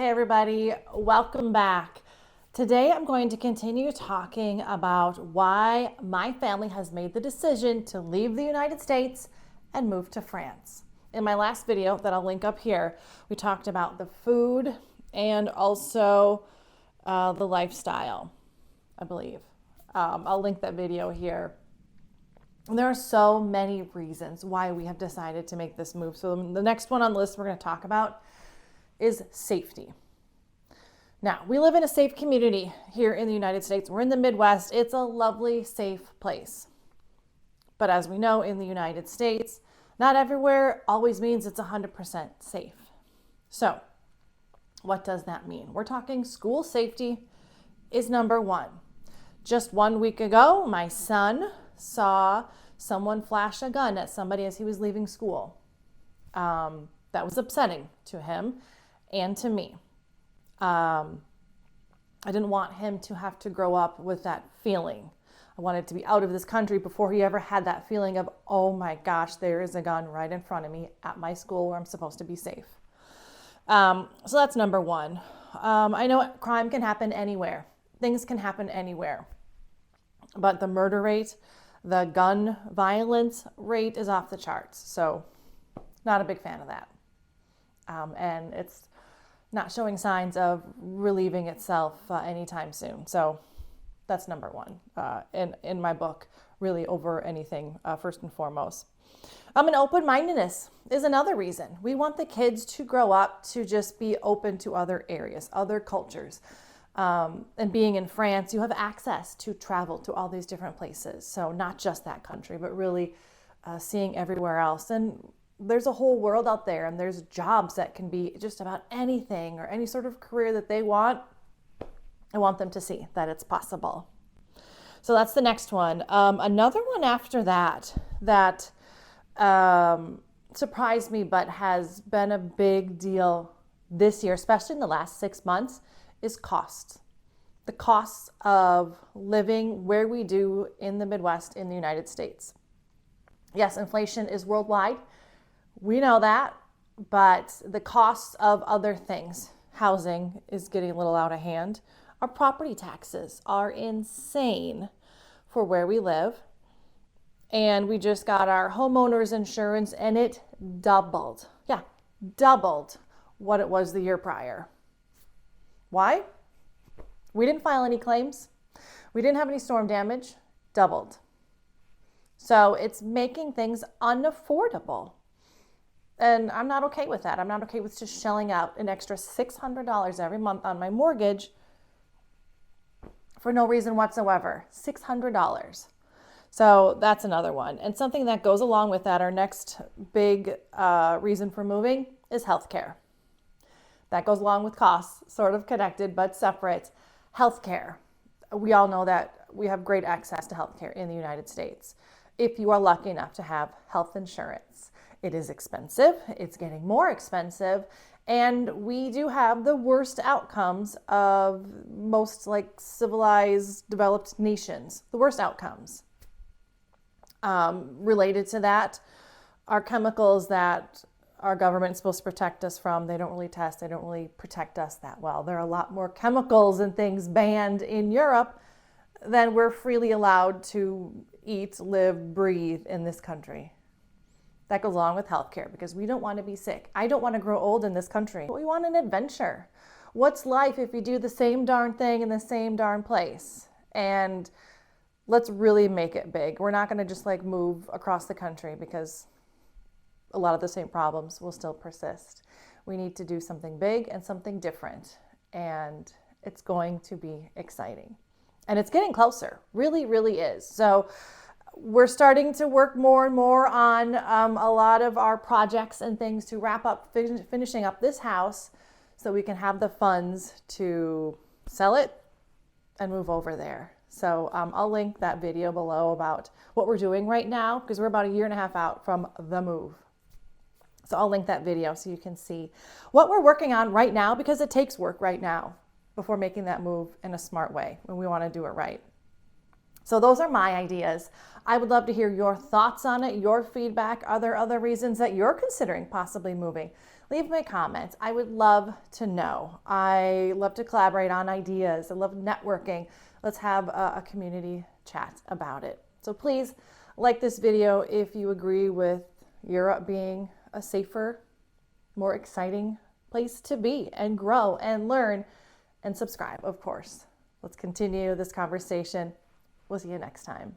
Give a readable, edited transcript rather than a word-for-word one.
Hey everybody, welcome back. Today I'm going to continue talking about why my family has made the decision to leave the United States and move to France. In my last video that I'll link up here, we talked about the food and also the lifestyle, I believe. I'll link that video here. There are so many reasons why we have decided to make this move. So the next one on the list we're going to talk about is safety. Now, we live in a safe community here in the United States. We're in the Midwest. It's a lovely, safe place. But as we know, in the United States, not everywhere always means it's 100% safe. So, what does that mean? We're talking school safety is number one. Just 1 week ago, my son saw someone flash a gun at somebody as he was leaving school. That was upsetting to him and to me. I didn't want him to have to grow up with that feeling. I wanted to be out of this country before he ever had that feeling of, oh my gosh, there is a gun right in front of me at my school where I'm supposed to be safe. So that's number one. I know crime can happen anywhere. Things can happen anywhere. But the murder rate, the gun violence rate is off the charts. So not a big fan of that. And it's not showing signs of relieving itself anytime soon. So that's number one in my book, really over anything, first and foremost. An open-mindedness is another reason. We want the kids to grow up to just be open to other areas, other cultures. And being in France, you have access to travel to all these different places. So not just that country, but really seeing everywhere else. And there's a whole world out there, and there's jobs that can be just about anything or any sort of career that they want. I want them to see that it's possible. So that's the next one. Another one after that surprised me but has been a big deal this year, especially in the last 6 months, is costs. The costs of living where we do in the Midwest in the United States. Yes, inflation is worldwide. We know that, but the costs of other things, housing is getting a little out of hand. Our property taxes are insane for where we live. And we just got our homeowners insurance and it doubled. Yeah, doubled what it was the year prior. Why? We didn't file any claims. We didn't have any storm damage. Doubled. So it's making things unaffordable. And I'm not okay with that. I'm not okay with just shelling out an extra $600 every month on my mortgage for no reason whatsoever. $600. So that's another one. And something that goes along with that, our next big reason for moving is healthcare. That goes along with costs, sort of connected but separate. Healthcare. We all know that we have great access to healthcare in the United States. If you are lucky enough to have health insurance, it is expensive. It's getting more expensive. And we do have the worst outcomes of most civilized, developed nations. The worst outcomes. Related to that are chemicals that our government is supposed to protect us from. They don't really test. They don't really protect us that well. There are a lot more chemicals and things banned in Europe than we're freely allowed to eat, live, breathe in this country. That goes along with healthcare because we don't want to be sick. I don't want to grow old in this country. We want an adventure. What's life if you do the same darn thing in the same darn place? And let's really make it big. We're not going to just move across the country because a lot of the same problems will still persist. We need to do something big and something different. And it's going to be exciting. And it's getting closer. Really, really is. So we're starting to work more and more on a lot of our projects and things to wrap up, finishing up this house so we can have the funds to sell it and move over there. So I'll link that video below about what we're doing right now because we're about a year and a half out from the move. So I'll link that video so you can see what we're working on right now because it takes work right now before making that move in a smart way when we want to do it right. So those are my ideas. I would love to hear your thoughts on it, your feedback. Are there other reasons that you're considering possibly moving? leave me comments. I would love to know. I love to collaborate on ideas. I love networking. Let's have a community chat about it. So please like this video if you agree with Europe being a safer, more exciting place to be and grow and learn, and subscribe, of course. Let's continue this conversation. We'll see you next time.